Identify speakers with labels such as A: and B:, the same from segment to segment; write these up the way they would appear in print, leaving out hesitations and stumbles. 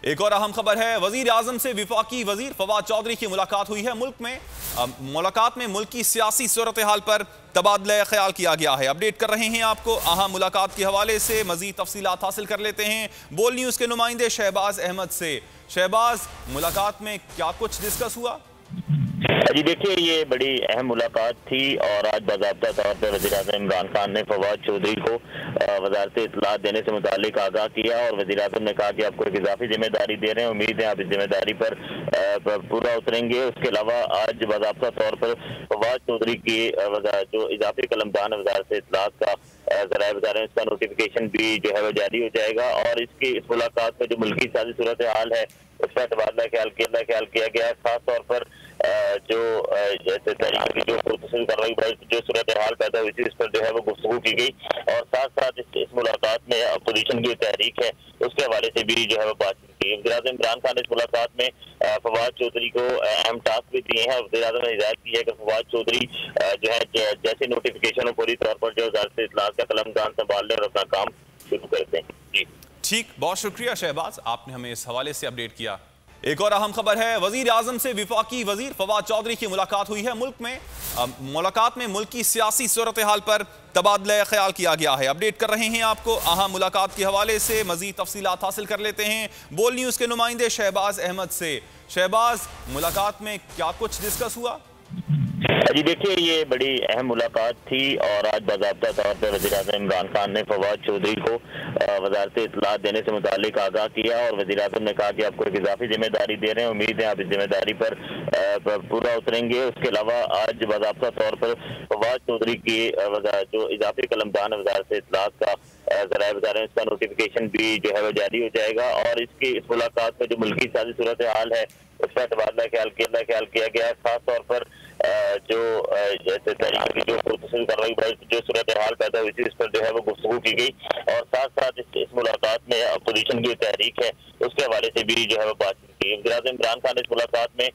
A: एक और अहम खबर है, वजीर आजम से विफाकी वजीर फवाद चौधरी की मुलाकात हुई है। मुलाकात में मुल्क की सियासी सूरत हाल पर तबादला ख्याल किया गया है। अपडेट कर रहे हैं आपको अहम मुलाकात के हवाले से, मजीद तफसीलात हासिल कर लेते हैं बोल न्यूज़ के नुमाइंदे शहबाज अहमद से। शहबाज, मुलाकात में क्या कुछ डिस्कस हुआ?
B: जी देखिए, ये बड़ी अहम मुलाकात थी और आज बाज़ाब्ता तौर पर वज़ीर-ए-आज़म इमरान खान ने फवाद चौधरी को वज़ारत इत्तलात देने से मुताल्लिक आगाह किया और वज़ीर-ए-आज़म ने कहा कि आपको एक इजाफी जिम्मेदारी दे रहे हैं, उम्मीद है आप इस जिम्मेदारी पर पूरा उतरेंगे। उसके अलावा आज बाज़ाब्ता तौर पर फवाद चौधरी की जो इजाफी कलमदान वज़ारत इत्तलात का ज़राए बता रहे हैं, इसका नोटिफिकेशन भी जो है वो जारी हो जाएगा और इस मुलाकात में जो मुल्की साजी सूरत हाल है उसका तबादला ख्याल किया गया है। खास तौर पर जो जैसे तहरीक की जो कार्रवाई जो सूरत हाल पैदा हुई थी, इस पर जो है वो गुफ्तगू की गई और साथ साथ इस मुलाकात में अपोजिशन की तहरीक है उसके हवाले से भी जो है वो बातचीत की। वज़ीर-ए-आज़म इमरान खान ने इस मुलाकात में फवाद चौधरी को अहम टास्क भी दिए हैं। वज़ीर-ए-आज़म ने हिदायत की है कि फवाद चौधरी जो है जैसे नोटिफिकेशन हो पूरी तौर पर जो वज़ारत इत्तलात का कलमदान संभाल लें और अपना काम शुरू करते हैं। जी
A: ठीक, बहुत शुक्रिया शहबाज, आपने हमें इस हवाले से अपडेट किया। एक और अहम खबर है, वजीर आजम से विफाकी वजीर फवाद चौधरी की मुलाकात हुई है। मुलाकात में मुल्क की सियासी सूरत हाल पर तबादला ख्याल किया गया है। अपडेट कर रहे हैं आपको अहम मुलाकात के हवाले से, मजीद तफसीलात हासिल कर लेते हैं बोल न्यूज़ के नुमाइंदे शहबाज अहमद से। शहबाज, मुलाकात में क्या कुछ डिस्कस हुआ?
B: जी देखिए, ये बड़ी अहम मुलाकात थी और आज बाज़ाब्ता तौर पर वज़ीर-ए-आज़म इमरान खान ने फवाद चौधरी को वज़ारत इत्तलात देने से मुताल्लिक आगाह किया और वज़ीर-ए-आज़म ने कहा कि आपको एक इजाफी जिम्मेदारी दे रहे हैं, उम्मीद है आप इस जिम्मेदारी पर पूरा उतरेंगे। उसके अलावा आज बाज़ाब्ता तौर पर फवाद चौधरी की जो इजाफी कलमदान वज़ारत इत्तलात का ज़राए बता रहे हैं, इसका नोटिफिकेशन भी जो है वो जारी हो जाएगा और इस मुलाकात में जो मुल्की साजी सूरत हाल है उसका तबादला ख्याल किया गया है। खास तौर पर जो जैसे तहरीक की जो कार्रवाई जो सूरत हाल पैदा हुई थी, इस पर जो है वो गुफ्तगू की गई और साथ साथ इस मुलाकात में अपोजिशन की तहरीक है उसके हवाले से भी जो है वो बातचीत की। वज़ीर-ए-आज़म इमरान खान ने इस मुलाकात में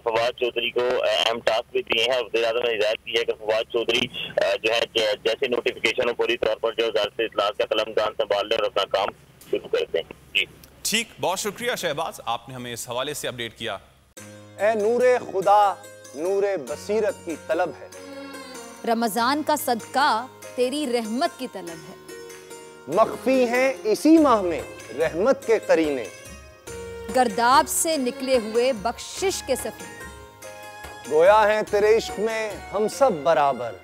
B: फवाद चौधरी को अहम टास्क भी दिए हैं। वज़ीर-ए-आज़म ने हिदायत की है कि फवाद चौधरी जो है जैसे नोटिफिकेशन हो पूरी तौर पर जो वज़ारत इत्तलात का कलमदान संभाल लें और अपना काम शुरू करते हैं। जी
A: ठीक, बहुत शुक्रिया शहबाज, आपने हमें इस हवाले से अपडेट किया।
C: ए नूरे खुदा नूरे बसीरत की तलब है,
D: रमजान का सदका तेरी रहमत की तलब है,
C: मख्फी हैं इसी माह में रहमत के करीने,
D: गर्दाब से निकले हुए बख्शिश के सफीने,
C: गोया हैं तेरे इश्क में हम सब बराबर,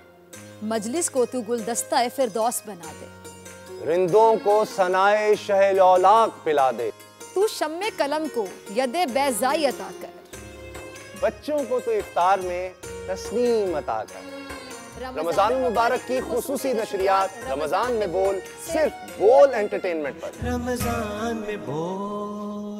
D: मजलिस को तू गुलदस्ता फिरदौस बना दे,
C: रिंदों को सनाए शहलौलाक पिला दे,
D: तू शम्मे कलम को यदे बैज़ाई अता कर,
C: बच्चों को तो इफ्तार में तस्नीम अता कर। रमजान मुबारक की खुसूसी नशरियात रमजान में बोल, सिर्फ बोल एंटरटेनमेंट पर।
E: रमजान में बोल।